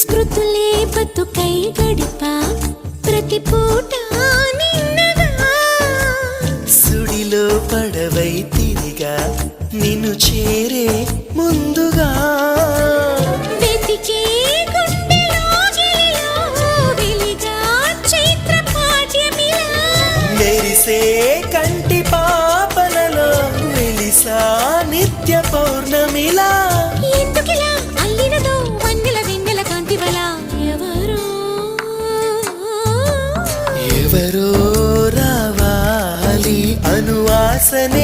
స్మృతులే బతుకై గడిపా ప్రతి పూట నిన్నగా సుడిలో పడవై తిరిగా నిన్ను చేరే ముందుగా వెతికే గుండెలో గిలిలో వెలిగా చైత్ర పాఠ్యమిలా మెరిసే కంటి పాపలలో వెలిసా నిత్య పౌర్ణమిలా ఎందుకిలా అల్లినదో వన్నెల వెన్నెల కాంతివల ఎవరో రావాలి అనువాసనే